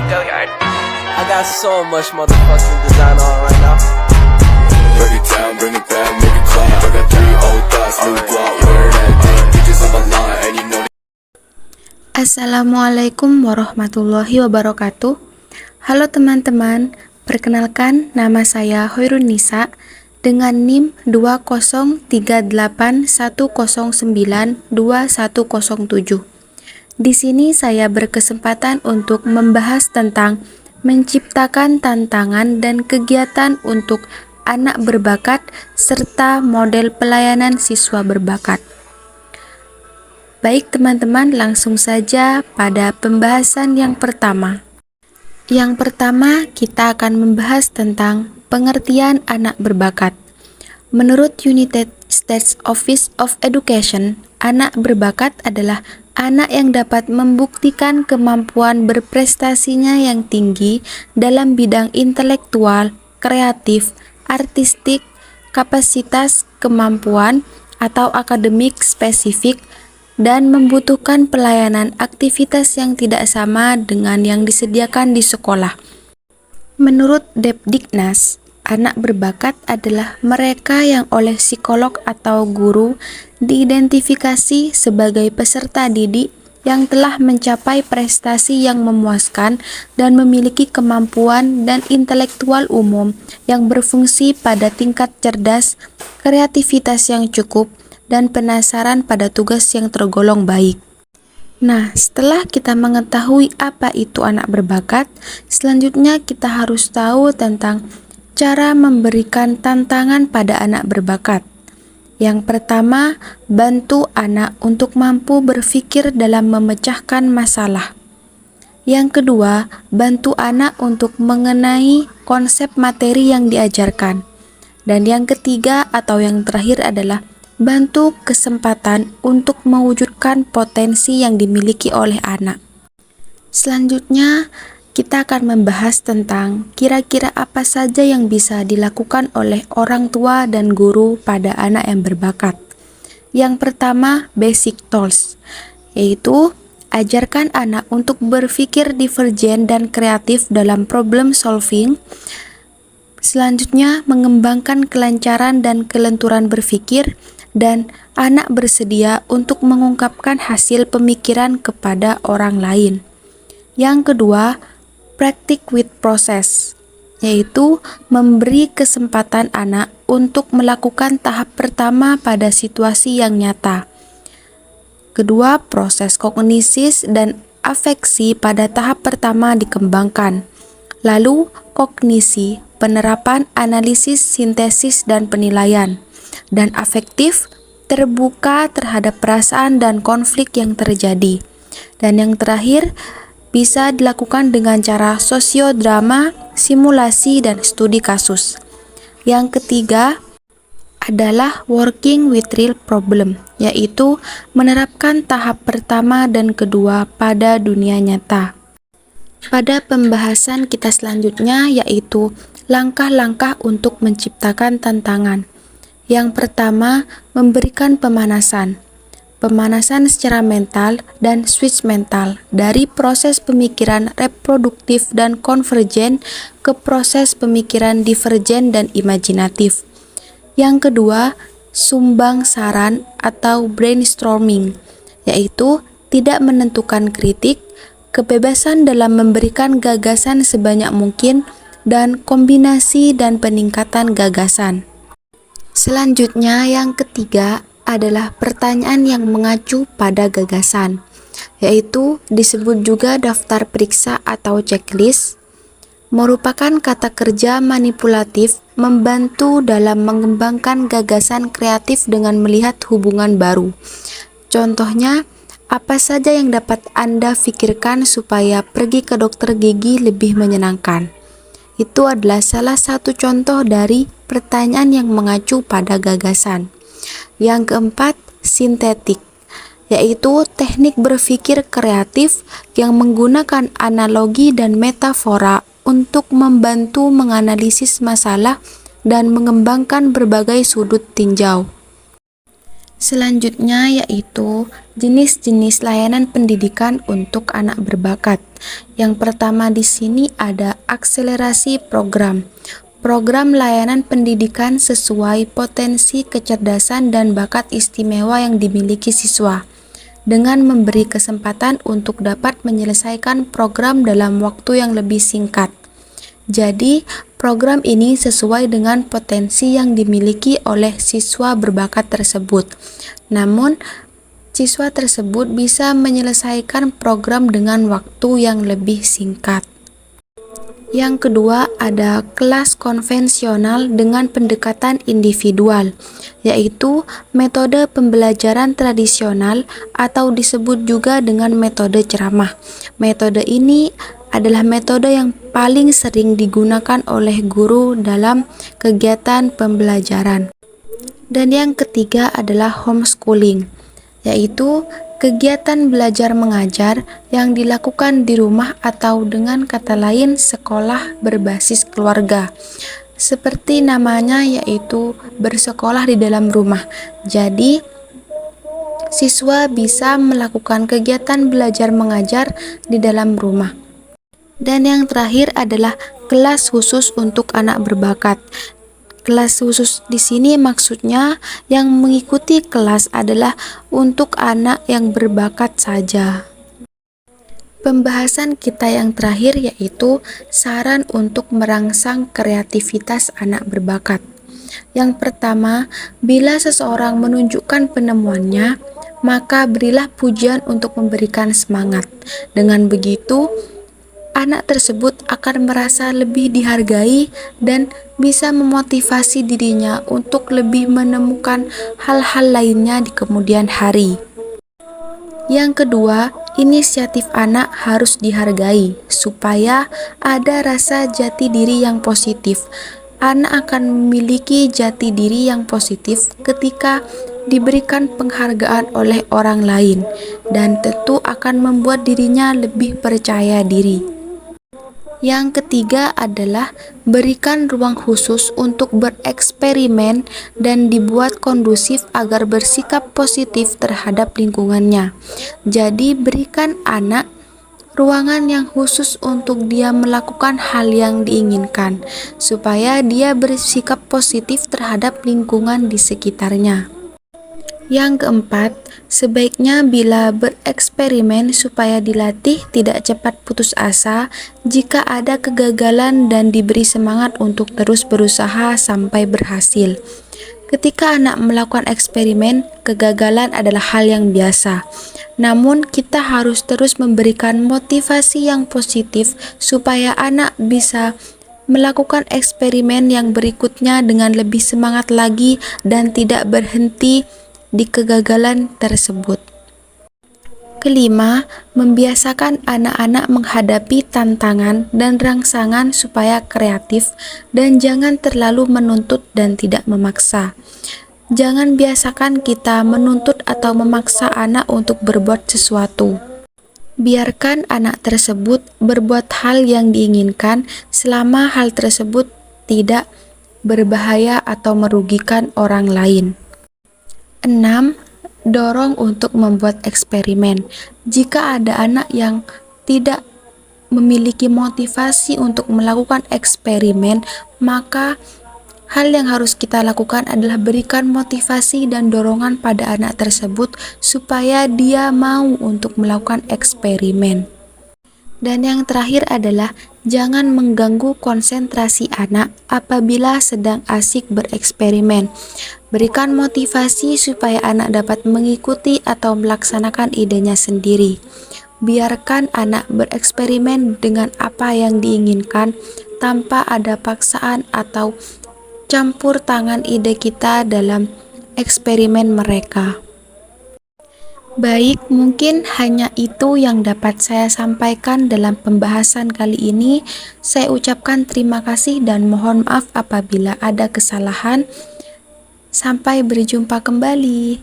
Go yard. I got so much motherfucking design on right now. Break it down, bring it back, make it clap. I got 3 old thoughts, new guap, wear that thing. Bitches on my line, and you know. Assalamualaikum warahmatullahi wabarakatuh. Halo teman-teman, perkenalkan nama saya Hoirun Nisa dengan NIM 20381092107. Di sini saya berkesempatan untuk membahas tentang menciptakan tantangan dan kegiatan untuk anak berbakat serta model pelayanan siswa berbakat. Baik teman-teman, langsung saja pada pembahasan yang pertama. Yang pertama, kita akan membahas tentang pengertian anak berbakat. Menurut United States Office of Education, anak berbakat adalah anak yang dapat membuktikan kemampuan berprestasinya yang tinggi dalam bidang intelektual, kreatif, artistik, kapasitas, kemampuan, atau akademik spesifik, dan membutuhkan pelayanan aktivitas yang tidak sama dengan yang disediakan di sekolah. Menurut Depdiknas, anak berbakat adalah mereka yang oleh psikolog atau guru diidentifikasi sebagai peserta didik yang telah mencapai prestasi yang memuaskan dan memiliki kemampuan dan intelektual umum yang berfungsi pada tingkat cerdas, kreativitas yang cukup, dan penasaran pada tugas yang tergolong baik. Nah, setelah kita mengetahui apa itu anak berbakat, selanjutnya kita harus tahu tentang cara memberikan tantangan pada anak berbakat. Yang pertama, bantu anak untuk mampu berpikir dalam memecahkan masalah. Yang kedua, bantu anak untuk mengenai konsep materi yang diajarkan. Dan yang ketiga atau yang terakhir adalah bantu kesempatan untuk mewujudkan potensi yang dimiliki oleh anak. Selanjutnya, kita akan membahas tentang kira-kira apa saja yang bisa dilakukan oleh orang tua dan guru pada anak yang berbakat. Yang pertama, basic tools, yaitu ajarkan anak untuk berpikir divergen dan kreatif dalam problem solving. Selanjutnya, mengembangkan kelancaran dan kelenturan berpikir, dan anak bersedia untuk mengungkapkan hasil pemikiran kepada orang lain. Yang kedua, practice with process, yaitu memberi kesempatan anak untuk melakukan tahap pertama pada situasi yang nyata. Kedua, proses kognisis dan afeksi pada tahap pertama dikembangkan. Lalu, kognisi, penerapan analisis, sintesis, dan penilaian. Dan afektif, terbuka terhadap perasaan dan konflik yang terjadi. Dan yang terakhir, bisa dilakukan dengan cara sosiodrama, simulasi, dan studi kasus. Yang ketiga adalah working with real problem, yaitu menerapkan tahap pertama dan kedua pada dunia nyata. Pada pembahasan kita selanjutnya yaitu langkah-langkah untuk menciptakan tantangan. Yang pertama, memberikan pemanasan. Pemanasan secara mental dan switch mental dari proses pemikiran reproduktif dan konvergen ke proses pemikiran divergen dan imajinatif. Yang kedua, sumbang saran atau brainstorming, yaitu tidak menentukan kritik, kebebasan dalam memberikan gagasan sebanyak mungkin, dan kombinasi dan peningkatan gagasan. Selanjutnya, yang ketiga adalah pertanyaan yang mengacu pada gagasan, yaitu disebut juga daftar periksa atau checklist, merupakan kata kerja manipulatif membantu dalam mengembangkan gagasan kreatif dengan melihat hubungan baru. Contohnya, apa saja yang dapat Anda pikirkan supaya pergi ke dokter gigi lebih menyenangkan? Itu adalah salah satu contoh dari pertanyaan yang mengacu pada gagasan. Yang keempat, sintetik, yaitu teknik berpikir kreatif yang menggunakan analogi dan metafora untuk membantu menganalisis masalah dan mengembangkan berbagai sudut tinjau. Selanjutnya yaitu jenis-jenis layanan pendidikan untuk anak berbakat. Yang pertama di sini ada akselerasi program. Program layanan pendidikan sesuai potensi kecerdasan dan bakat istimewa yang dimiliki siswa, dengan memberi kesempatan untuk dapat menyelesaikan program dalam waktu yang lebih singkat. Jadi, program ini sesuai dengan potensi yang dimiliki oleh siswa berbakat tersebut. Namun, siswa tersebut bisa menyelesaikan program dengan waktu yang lebih singkat. Yang kedua ada kelas konvensional dengan pendekatan individual, yaitu metode pembelajaran tradisional atau disebut juga dengan metode ceramah. Metode ini adalah metode yang paling sering digunakan oleh guru dalam kegiatan pembelajaran. Dan yang ketiga adalah homeschooling, yaitu kegiatan belajar mengajar yang dilakukan di rumah atau dengan kata lain sekolah berbasis keluarga. Seperti namanya yaitu bersekolah di dalam rumah. Jadi, siswa bisa melakukan kegiatan belajar mengajar di dalam rumah. Dan yang terakhir adalah kelas khusus untuk anak berbakat. Kelas khusus di sini maksudnya yang mengikuti kelas adalah untuk anak yang berbakat saja. Pembahasan kita yang terakhir yaitu saran untuk merangsang kreativitas anak berbakat. Yang pertama, bila seseorang menunjukkan penemuannya, maka berilah pujian untuk memberikan semangat. Dengan begitu, anak tersebut akan merasa lebih dihargai dan bisa memotivasi dirinya untuk lebih menemukan hal-hal lainnya di kemudian hari. Yang kedua, inisiatif anak harus dihargai supaya ada rasa jati diri yang positif. Anak akan memiliki jati diri yang positif ketika diberikan penghargaan oleh orang lain dan tentu akan membuat dirinya lebih percaya diri. Yang ketiga adalah berikan ruang khusus untuk bereksperimen dan dibuat kondusif agar bersikap positif terhadap lingkungannya. Jadi berikan anak ruangan yang khusus untuk dia melakukan hal yang diinginkan, supaya dia bersikap positif terhadap lingkungan di sekitarnya. Yang keempat, sebaiknya bila bereksperimen supaya dilatih tidak cepat putus asa jika ada kegagalan dan diberi semangat untuk terus berusaha sampai berhasil. Ketika anak melakukan eksperimen, kegagalan adalah hal yang biasa. Namun, kita harus terus memberikan motivasi yang positif supaya anak bisa melakukan eksperimen yang berikutnya dengan lebih semangat lagi dan tidak berhenti di kegagalan tersebut. Kelima, membiasakan anak-anak menghadapi tantangan dan rangsangan supaya kreatif dan jangan terlalu menuntut dan tidak memaksa. Jangan biasakan kita menuntut atau memaksa anak untuk berbuat sesuatu. Biarkan anak tersebut berbuat hal yang diinginkan selama hal tersebut tidak berbahaya atau merugikan orang lain. 6. Dorong untuk membuat eksperimen. Jika ada anak yang tidak memiliki motivasi untuk melakukan eksperimen, maka hal yang harus kita lakukan adalah berikan motivasi dan dorongan pada anak tersebut supaya dia mau untuk melakukan eksperimen. Dan yang terakhir adalah jangan mengganggu konsentrasi anak apabila sedang asik bereksperimen. Berikan motivasi supaya anak dapat mengikuti atau melaksanakan idenya sendiri. Biarkan anak bereksperimen dengan apa yang diinginkan tanpa ada paksaan atau campur tangan ide kita dalam eksperimen mereka. Baik, mungkin hanya itu yang dapat saya sampaikan dalam pembahasan kali ini. Saya ucapkan terima kasih dan mohon maaf apabila ada kesalahan. Sampai berjumpa kembali.